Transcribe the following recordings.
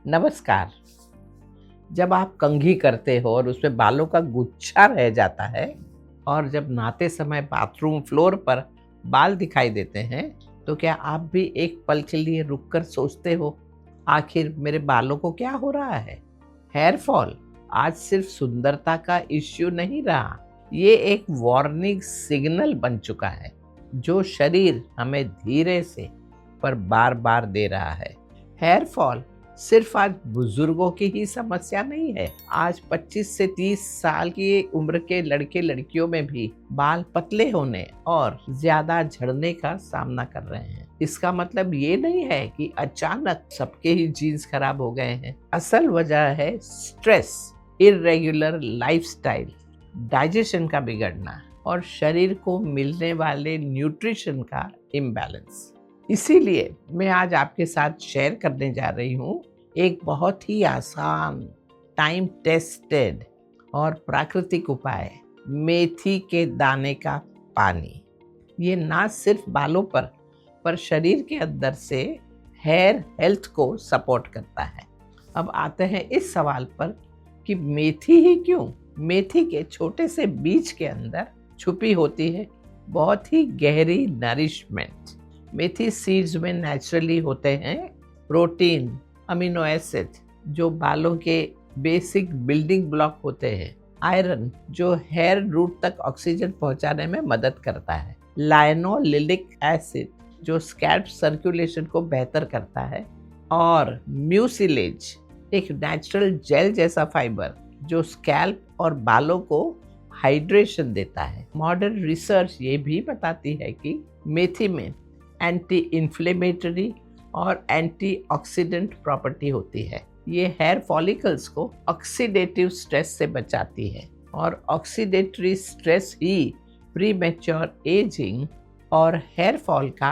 नमस्कार। जब आप कंघी करते हो और उसमें बालों का गुच्छा रह जाता है और जब नहाते समय बाथरूम फ्लोर पर बाल दिखाई देते हैं, तो क्या आप भी एक पल के लिए रुककर सोचते हो, आखिर मेरे बालों को क्या हो रहा है? हेयर फॉल आज सिर्फ सुंदरता का इश्यू नहीं रहा, ये एक वार्निंग सिग्नल बन चुका है, जो शरीर हमें धीरे से पर बार बार दे रहा है। हेयर फॉल सिर्फ आज बुजुर्गों की ही समस्या नहीं है। आज 25 से 30 साल की उम्र के लड़के लड़कियों में भी बाल पतले होने और ज्यादा झड़ने का सामना कर रहे हैं। इसका मतलब ये नहीं है कि अचानक सबके ही जीन्स खराब हो गए हैं। असल वजह है स्ट्रेस, इर्रेगुलर लाइफस्टाइल, डाइजेशन का बिगड़ना और शरीर को मिलने वाले न्यूट्रिशन का इम्बैलेंस। इसीलिए मैं आज आपके साथ शेयर करने जा रही हूँ एक बहुत ही आसान, टाइम टेस्टेड और प्राकृतिक उपाय, मेथी के दाने का पानी। ये ना सिर्फ बालों पर शरीर के अंदर से हेयर हेल्थ को सपोर्ट करता है। अब आते हैं इस सवाल पर कि मेथी ही क्यों? मेथी के छोटे से बीज के अंदर छुपी होती है बहुत ही गहरी नरिशमेंट। मेथी सीड्स में नेचुरली होते हैं प्रोटीन, अमीनो एसिड जो बालों के बेसिक बिल्डिंग ब्लॉक होते हैं, आयरन जो हेयर रूट तक ऑक्सीजन पहुंचाने में मदद करता है, लाइनोलिलिक एसिड जो स्कैल्प सर्कुलेशन को बेहतर करता है, और म्यूसिलेज एक नेचुरल जेल जैसा फाइबर जो स्कैल्प और बालों को हाइड्रेशन देता है। मॉडर्न रिसर्च ये भी बताती है कि मेथी में एंटी इन्फ्लेमेटरी और एंटीऑक्सीडेंट प्रॉपर्टी होती है। ये हेयर फॉलिकल्स को ऑक्सीडेटिव स्ट्रेस से बचाती है और ऑक्सीडेटरी स्ट्रेस ही प्रीमेच्योर एजिंग और हेयर फॉल का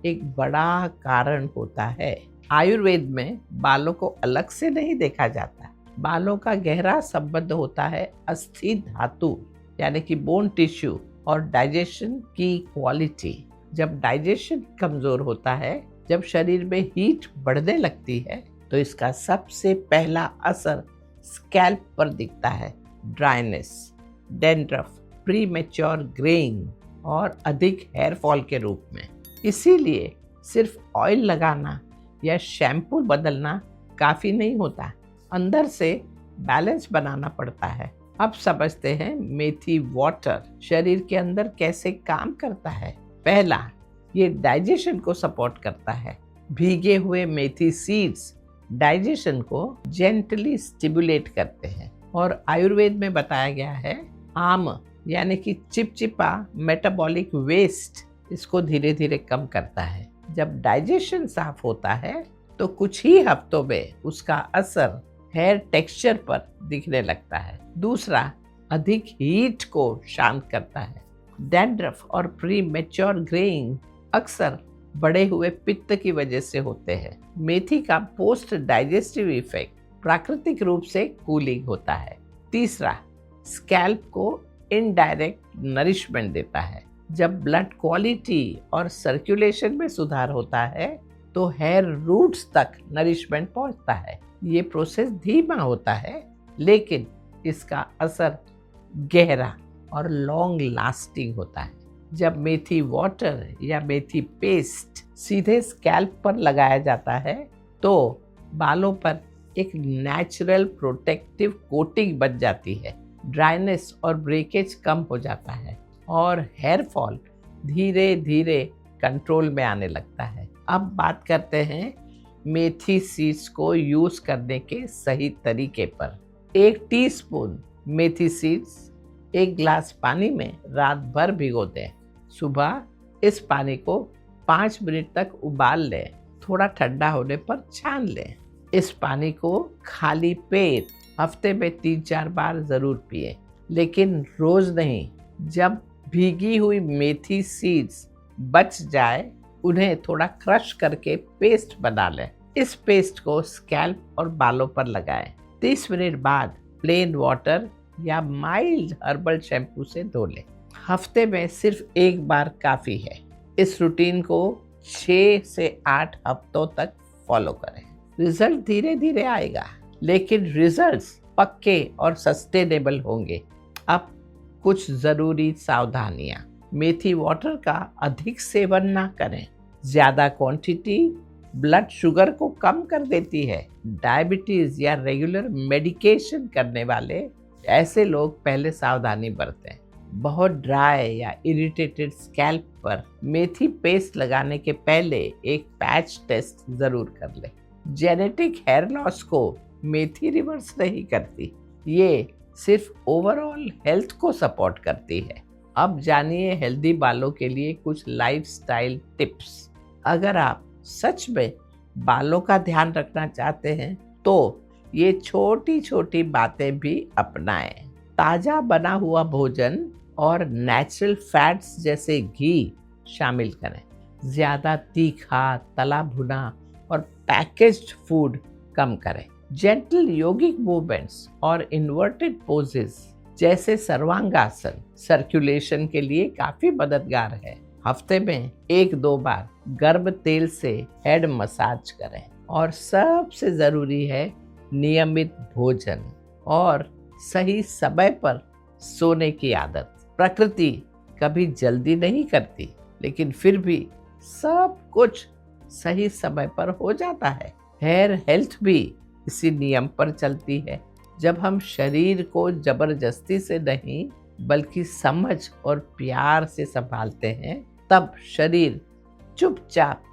एक बड़ा कारण होता है। आयुर्वेद में बालों को अलग से नहीं देखा जाता। बालों का गहरा संबंध होता है अस्थि धातु यानी कि बोन टिश्यू और डाइजेशन की क्वालिटी। जब डाइजेशन कमजोर होता है, जब शरीर में हीट बढ़ने लगती है, तो इसका सबसे पहला असर स्कैल्प पर दिखता है। ड्राइनेस, डैंड्रफ, प्रीमेच्योर ग्रेइंग और अधिक हेयर फॉल के रूप में। इसीलिए सिर्फ ऑयल लगाना या शैम्पू बदलना काफी नहीं होता, अंदर से बैलेंस बनाना पड़ता है। अब समझते हैं मेथी वाटर शरीर के अंदर कैसे काम करता है। पहला, ये डाइजेशन को सपोर्ट करता है। भीगे हुए मेथी सीड्स डाइजेशन को जेंटली स्टिमुलेट करते हैं और आयुर्वेद में बताया गया है आम यानी कि चिपचिपा मेटाबॉलिक वेस्ट इसको धीरे धीरे कम करता है। जब डाइजेशन साफ होता है तो कुछ ही हफ्तों में उसका असर हेयर टेक्सचर पर दिखने लगता है। दूसरा, अधिक हीट को शांत करता है। डैंड्रफ और प्री मैच्योर ग्रेइंग अक्सर बढ़े हुए पित्त की वजह से होते हैं। मेथी का पोस्ट डाइजेस्टिव इफेक्ट प्राकृतिक रूप से कूलिंग होता है। तीसरा, स्कैल्प को इनडायरेक्ट नरिशमेंट देता है। जब ब्लड क्वालिटी और सर्कुलेशन में सुधार होता है तो हेयर रूट्स तक नरिशमेंट पहुंचता है। ये प्रोसेस धीमा होता है, लेकिन इसका असर गहरा और लॉन्ग लास्टिंग होता है। जब मेथी वाटर या मेथी पेस्ट सीधे स्कैल्प पर लगाया जाता है तो बालों पर एक नेचुरल प्रोटेक्टिव कोटिंग बन जाती है। ड्राइनेस और ब्रेकेज कम हो जाता है और हेयर फॉल धीरे धीरे कंट्रोल में आने लगता है। अब बात करते हैं मेथी सीड्स को यूज करने के सही तरीके पर। 1 टीस्पून मेथी सीड्स 1 गिलास पानी में रात भर भिगो दें। सुबह इस पानी को 5 मिनट तक उबाल लें, थोड़ा ठंडा होने पर छान लें। इस पानी को खाली पेट हफ्ते में 3-4 बार जरूर पिएं, लेकिन रोज नहीं। जब भीगी हुई मेथी सीड्स बच जाए, उन्हें थोड़ा क्रश करके पेस्ट बना लें। इस पेस्ट को स्कैल्प और बालों पर लगाएं। 30 मिनट बाद प्लेन वाटर या माइल्ड हर्बल शैम्पू से धो लें। हफ्ते में सिर्फ 1 बार काफ़ी है। इस रूटीन को 6 से 8 हफ्तों तक फॉलो करें। रिजल्ट धीरे धीरे आएगा, लेकिन रिजल्ट्स पक्के और सस्टेनेबल होंगे। अब कुछ जरूरी सावधानियां। मेथी वाटर का अधिक सेवन ना करें। ज्यादा क्वांटिटी ब्लड शुगर को कम कर देती है। डायबिटीज या रेगुलर मेडिकेशन करने वाले ऐसे लोग पहले सावधानी बरतें। बहुत ड्राई या इरिटेटेड स्कैल्प पर मेथी पेस्ट लगाने के पहले एक पैच टेस्ट जरूर कर लें। जेनेटिक हेयर लॉस को मेथी रिवर्स नहीं करती, ये सिर्फ ओवरऑल हेल्थ को सपोर्ट करती है। अब जानिए हेल्दी बालों के लिए कुछ लाइफस्टाइल टिप्स। अगर आप सच में बालों का ध्यान रखना चाहते हैं तो ये छोटी छोटी बातें भी अपनाएं। ताजा बना हुआ भोजन और नेचुरल फैट्स जैसे घी शामिल करें। ज्यादा तीखा, तला भुना और पैकेज्ड फूड कम करें। जेंटल योगिक मूवमेंट्स और इन्वर्टेड पोजेस जैसे सर्वांगासन सर्कुलेशन के लिए काफी मददगार है। हफ्ते में 1-2 बार गर्म तेल से हेड मसाज करें। और सबसे जरूरी है नियमित भोजन और सही समय पर सोने की आदत। प्रकृति कभी जल्दी नहीं करती, लेकिन फिर भी सब कुछ सही समय पर हो जाता है। हेयर हेल्थ भी इसी नियम पर चलती है। जब हम शरीर को जबरदस्ती से नहीं बल्कि समझ और प्यार से संभालते हैं, तब शरीर चुपचाप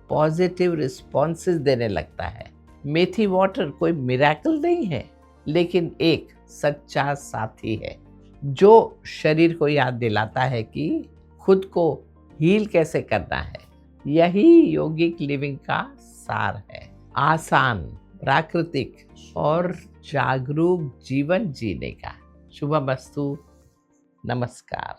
पॉजिटिव रिस्पॉन्सेस देने लगता है। मेथी वाटर कोई मिरेकल नहीं है, लेकिन एक सच्चा साथी है जो शरीर को याद दिलाता है कि खुद को हील कैसे करना है। यही यौगिक लिविंग का सार है। आसान, प्राकृतिक और जागरूक जीवन जीने का। शुभमस्तु। नमस्कार।